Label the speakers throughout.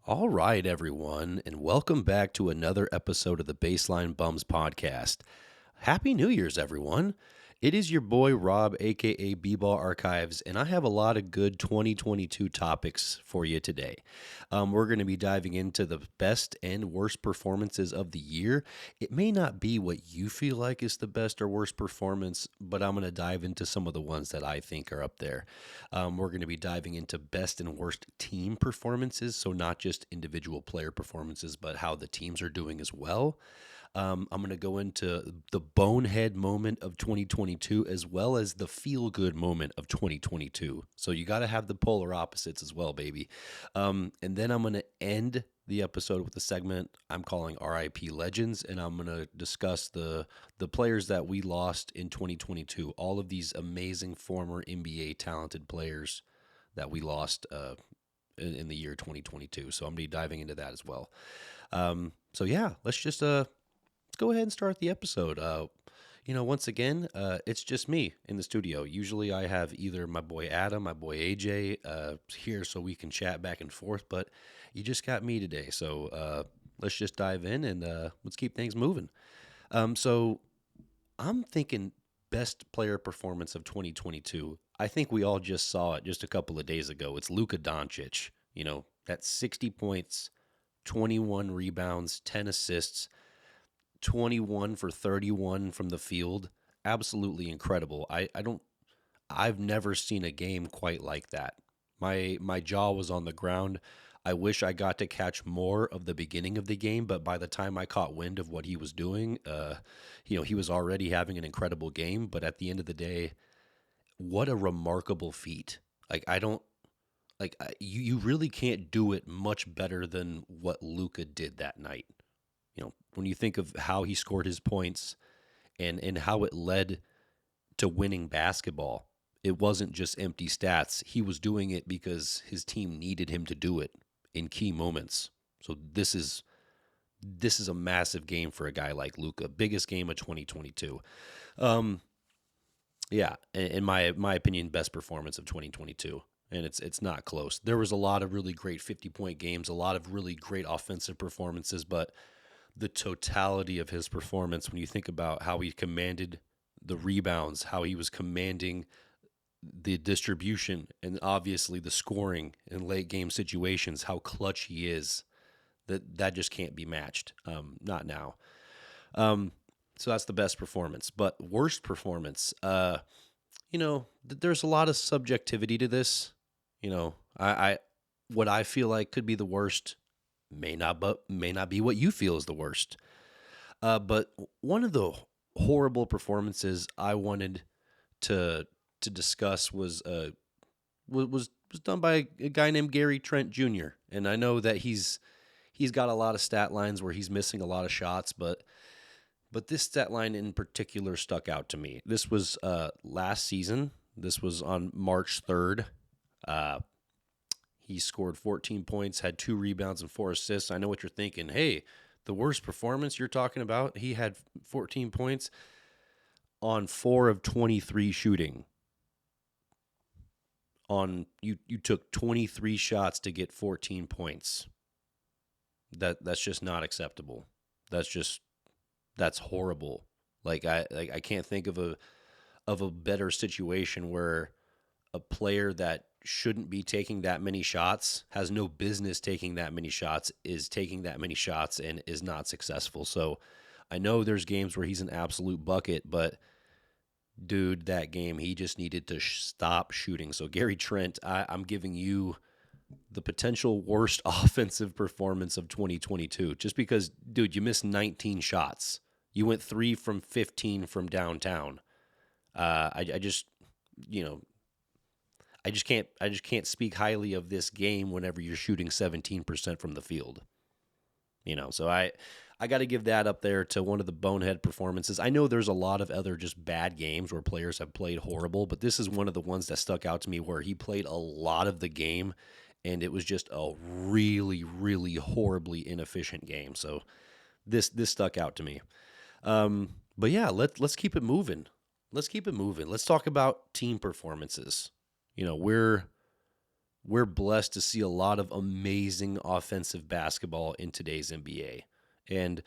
Speaker 1: All right, everyone, and welcome back to another episode of the Baseline Bums podcast. Happy New Year's, everyone. It is your boy Rob, aka B-Ball Archives, and I have a lot of good 2022 topics for you today. We're going to be diving into the best and worst performances of the year. It may not be what you feel like is the best or worst performance, but I'm going to dive into some of the ones that I think are up there. We're going to be diving into best and worst team performances, so not just individual player performances, but how the teams are doing as well. I'm going to go into the bonehead moment of 2022 as well as the feel good moment of 2022. So you got to have the polar opposites as well, baby. And then I'm going to end the episode with a segment I'm calling RIP Legends, and I'm going to discuss the players that we lost in 2022. All of these amazing former NBA talented players that we lost in the year 2022. So I'm going to be diving into that as well. So yeah, let's go ahead and start the episode. Once again, it's just me in the studio. Usually I have either my boy Adam, my boy AJ here so we can chat back and forth, but you just got me today. So let's just dive in and let's keep things moving. So I'm thinking best player performance of 2022. I think we all just saw it just a couple of days ago. It's Luka Doncic. That's 60 points, 21 rebounds, 10 assists. 21 for 31 from the field. Absolutely incredible. I've never seen a game quite like that. My jaw was on the ground. I wish I got to catch more of the beginning of the game, but by the time I caught wind of what he was doing, he was already having an incredible game. But at the end of the day, what a remarkable feat. Like I don't you really can't do it much better than what Luka did that night. When you think of how he scored his points and how it led to winning basketball, it wasn't just empty stats. He was doing it because his team needed him to do it in key moments. So this is a massive game for a guy like Luka. Biggest game of 2022. Yeah, in my opinion, best performance of 2022. And it's not close. There was a lot of really great 50-point games, a lot of really great offensive performances, but the totality of his performance, when you think about how he commanded the rebounds, how he was commanding the distribution, and obviously the scoring in late game situations, how clutch he is, that just can't be matched. Not now. So that's the best performance. But worst performance, there's a lot of subjectivity to this. I what I feel like could be the worst may not be what you feel is the worst. But one of the horrible performances I wanted to discuss was done by a guy named Gary Trent Jr. And I know that he's got a lot of stat lines where he's missing a lot of shots, but this stat line in particular stuck out to me. This was last season. This was on March 3rd. He scored 14 points, had 2 rebounds, and 4 assists. I know what you're thinking. Hey, the worst performance you're talking about, he had 14 points on 4 of 23 shooting. You took 23 shots to get 14 points. That's just not acceptable. That's horrible. I can't think of a better situation where a player that shouldn't be taking that many shots, has no business taking that many shots, is taking that many shots and is not successful. So I know there's games where he's an absolute bucket, but dude, that game, he just needed to stop shooting. So Gary Trent, I'm giving you the potential worst offensive performance of 2022, just because, dude, you missed 19 shots. You went 3 from 15 from downtown. I just can't speak highly of this game whenever you're shooting 17% from the field. So I got to give that up there to one of the bonehead performances. I know there's a lot of other just bad games where players have played horrible, but this is one of the ones that stuck out to me where he played a lot of the game and it was just a really, really horribly inefficient game. So this stuck out to me. But yeah, let's keep it moving. Let's talk about team performances. We're we're blessed to see a lot of amazing offensive basketball in today's NBA. And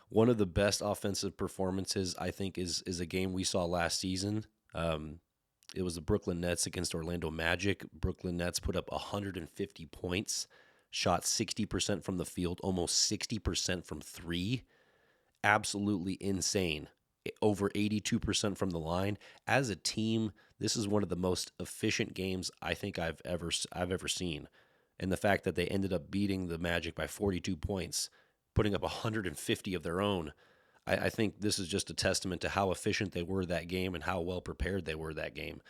Speaker 1: one of the best offensive performances, I think, is a game we saw last season. It was the Brooklyn Nets against Orlando Magic. Brooklyn Nets put up 150 points, shot 60% from the field, almost 60% from three. Absolutely insane. Over 82% from the line. As a team, this is one of the most efficient games I think I've ever seen. And the fact that they ended up beating the Magic by 42 points, putting up 150 of their own, I think this is just a testament to how efficient they were that game and how well prepared they were that game.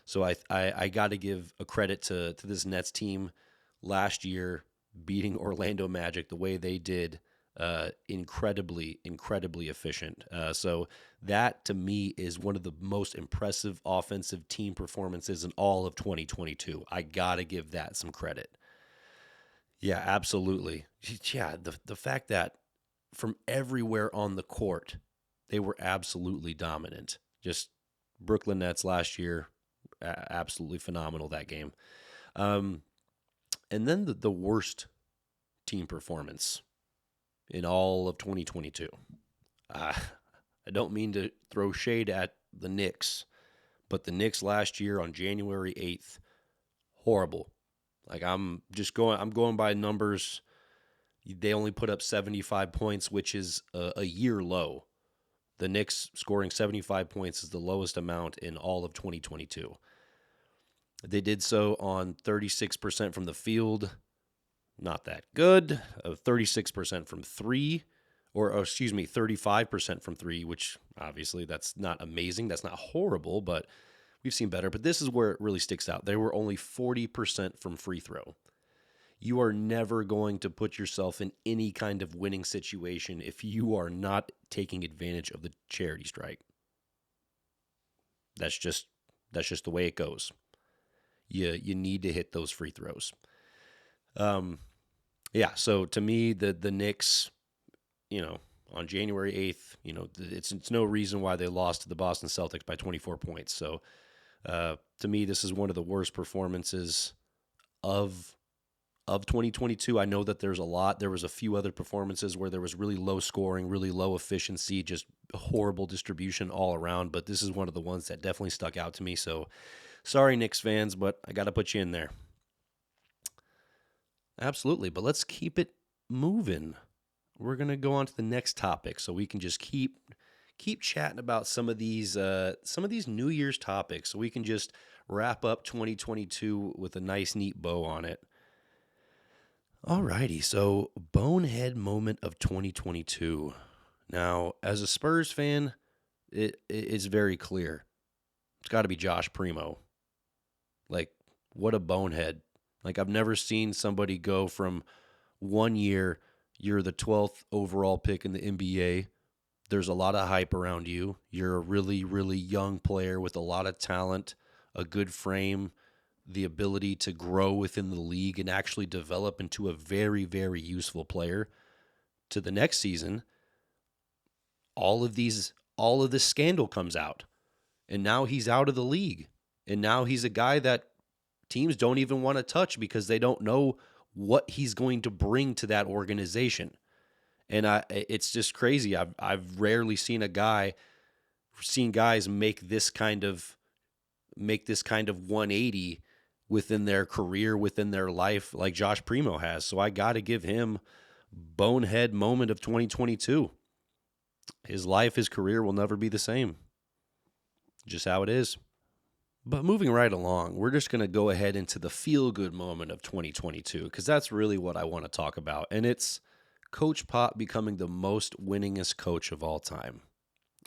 Speaker 1: So I got to give a credit to this Nets team last year beating Orlando Magic the way they did. Incredibly efficient. So that to me is one of the most impressive offensive team performances in all of 2022. I got to give that some credit. Yeah, absolutely. Yeah, the fact that from everywhere on the court, they were absolutely dominant. Just Brooklyn Nets last year, absolutely phenomenal that game. And then the worst team performance in all of 2022. I don't mean to throw shade at the Knicks, but the Knicks last year on January 8th, horrible. Like I'm going by numbers. They only put up 75 points, which is a year low. The Knicks scoring 75 points is the lowest amount in all of 2022. They did so on 36% from the field. Not that good. 36% from three, or excuse me, 35% from three, which obviously that's not amazing. That's not horrible, but we've seen better. But this is where it really sticks out. They were only 40% from free throw. You are never going to put yourself in any kind of winning situation if you are not taking advantage of the charity stripe. That's just the way it goes. You need to hit those free throws. Yeah, so to me, the Knicks, on January 8th, it's no reason why they lost to the Boston Celtics by 24 points. So to me, this is one of the worst performances of 2022. I know that there was a few other performances where there was really low scoring, really low efficiency, just horrible distribution all around, but this is one of the ones that definitely stuck out to me. So sorry, Knicks fans, but I got to put you in there. Absolutely, but let's keep it moving. We're going to go on to the next topic so we can just keep chatting about some of these New Year's topics so we can just wrap up 2022 with a nice neat bow on it. Alrighty, so Bonehead Moment of 2022. Now, as a Spurs fan, it's very clear. It's got to be Josh Primo. Like, what a bonehead. Like, I've never seen somebody go from 1 year, you're the 12th overall pick in the NBA. There's a lot of hype around you. You're a really, really young player with a lot of talent, a good frame, the ability to grow within the league and actually develop into a very, very useful player. To the next season, all of this scandal comes out. And now he's out of the league. And now he's a guy that teams don't even want to touch because they don't know what he's going to bring to that organization. And it's just crazy. I've rarely seen guys make this kind of 180 within their career, within their life, like Josh Primo has. So I got to give him Bonehead Moment of 2022. His life, his career will never be the same. Just how it is. But moving right along, we're just going to go ahead into the feel-good moment of 2022 because that's really what I want to talk about. And it's Coach Pop becoming the most winningest coach of all time.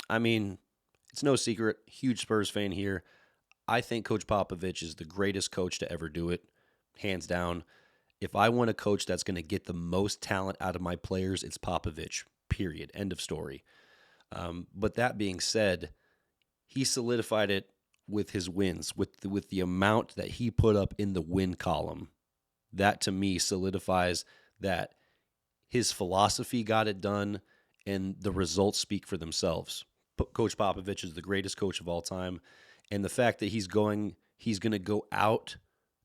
Speaker 1: I mean, it's no secret, huge Spurs fan here. I think Coach Popovich is the greatest coach to ever do it, hands down. If I want a coach that's going to get the most talent out of my players, it's Popovich, period, end of story. But that being said, he solidified it with his wins, with the amount that he put up in the win column. That to me solidifies that his philosophy got it done and the results speak for themselves. Coach Popovich is the greatest coach of all time, and the fact that he's going to go out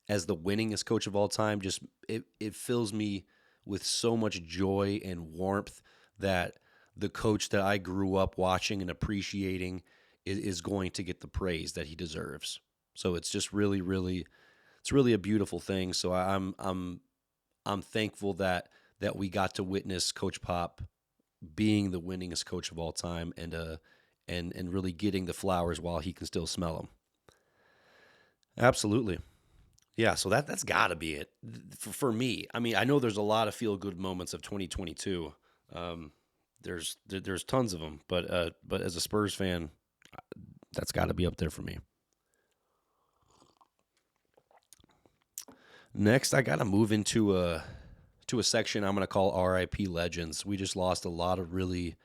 Speaker 1: as the winningest coach of all time, just it fills me with so much joy and warmth that the coach that I grew up watching and appreciating is going to get the praise that he deserves. So it's just really, really, it's really a beautiful thing. So I'm thankful that we got to witness Coach Pop being the winningest coach of all time, and really getting the flowers while he can still smell them. Absolutely. Yeah, so that's got to be it for me. I mean, I know there's a lot of feel good moments of 2022. Um, there's tons of them, but as a Spurs fan, that's got to be up there for me. Next, I got to move into a section I'm going to call RIP Legends. We just lost a lot of really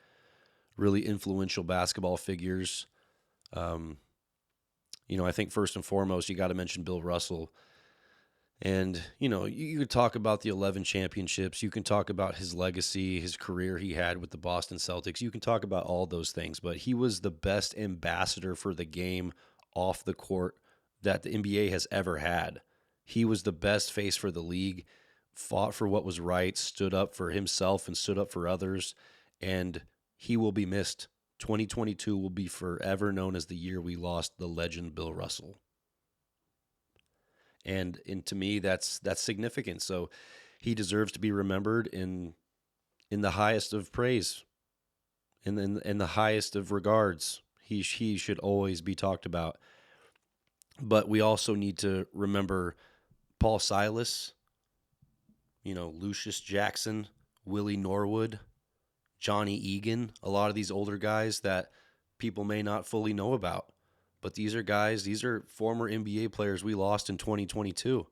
Speaker 1: influential basketball figures. Um, I think first and foremost, you got to mention Bill Russell. And, you could talk about the 11 championships. You can talk about his legacy, his career he had with the Boston Celtics. You can talk about all those things, but he was the best ambassador for the game off the court that the NBA has ever had. He was the best face for the league, fought for what was right, stood up for himself and stood up for others, and he will be missed. 2022 will be forever known as the year we lost the legend Bill Russell. And to me that's significant. So he deserves to be remembered in the highest of praise, in the highest of regards. He should always be talked about. But we also need to remember Paul Silas, Lucius Jackson, Willie Norwood, Johnny Egan, a lot of these older guys that people may not fully know about. But these are former NBA players we lost in 2022.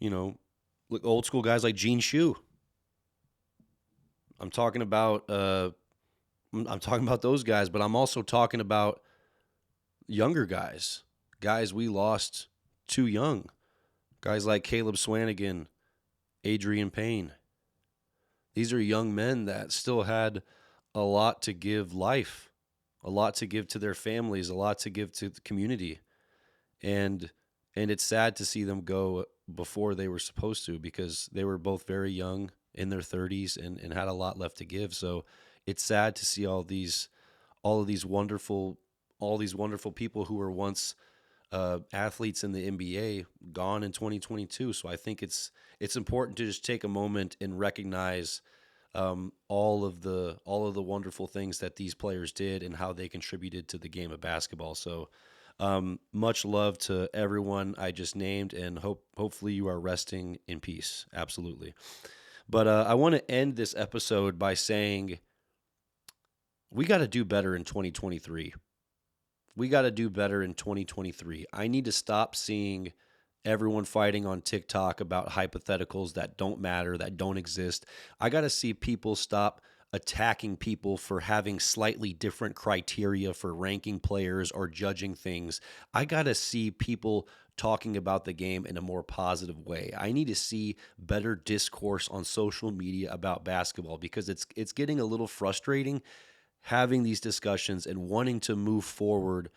Speaker 1: Look, old school guys like Gene Shue. I'm talking about I'm talking about those guys, but I'm also talking about younger guys we lost too young. Guys like Caleb Swanigan, Adrian Payne. These are young men that still had a lot to give life, a lot to give to their families, a lot to give to the community. And it's sad to see them go before they were supposed to, because they were both very young in their 30s, and had a lot left to give. So it's sad to see all of these wonderful people who were once athletes in the NBA gone in 2022. So I think it's important to just take a moment and recognize all of the wonderful things that these players did and how they contributed to the game of basketball. So much love to everyone I just named, and hopefully you are resting in peace. Absolutely. But I want to end this episode by saying we got to do better in 2023. We got to do better in 2023. I need to stop seeing everyone fighting on TikTok about hypotheticals that don't matter, that don't exist. I got to see people stop attacking people for having slightly different criteria for ranking players or judging things. I got to see people talking about the game in a more positive way. I need to see better discourse on social media about basketball, because it's getting a little frustrating having these discussions and wanting to move forward,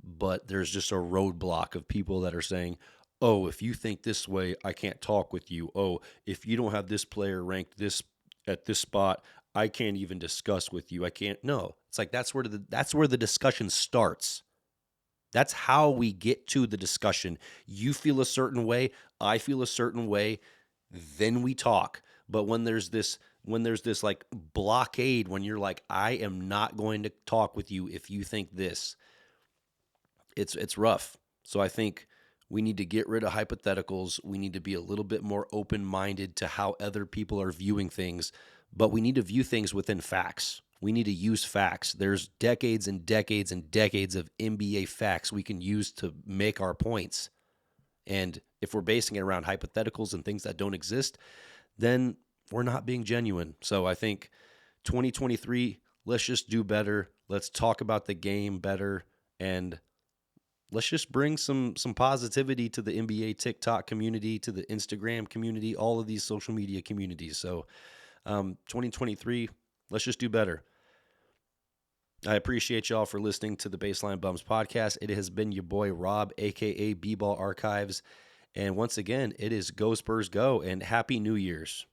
Speaker 1: but there's just a roadblock of people that are saying, "Oh, if you think this way, I can't talk with you. Oh, if you don't have this player ranked this at this spot, I can't even discuss with you. I can't." No, it's like that's where the discussion starts. That's how we get to the discussion. You feel a certain way, I feel a certain way, then we talk. But when there's this like blockade, when you're like, I am not going to talk with you if you think this, it's rough. So I think we need to get rid of hypotheticals. We need to be a little bit more open-minded to how other people are viewing things, but we need to view things within facts. We need to use facts. There's decades and decades and decades of NBA facts we can use to make our points. And if we're basing it around hypotheticals and things that don't exist, then we're not being genuine. So I think 2023, let's just do better. Let's talk about the game better, and let's just bring some positivity to the NBA TikTok community, to the Instagram community, all of these social media communities. So 2023, let's just do better. I appreciate y'all for listening to the Baseline Bums podcast. It has been your boy Rob, aka B-Ball Archives. And once again, it is Go Spurs Go, and Happy New Year's.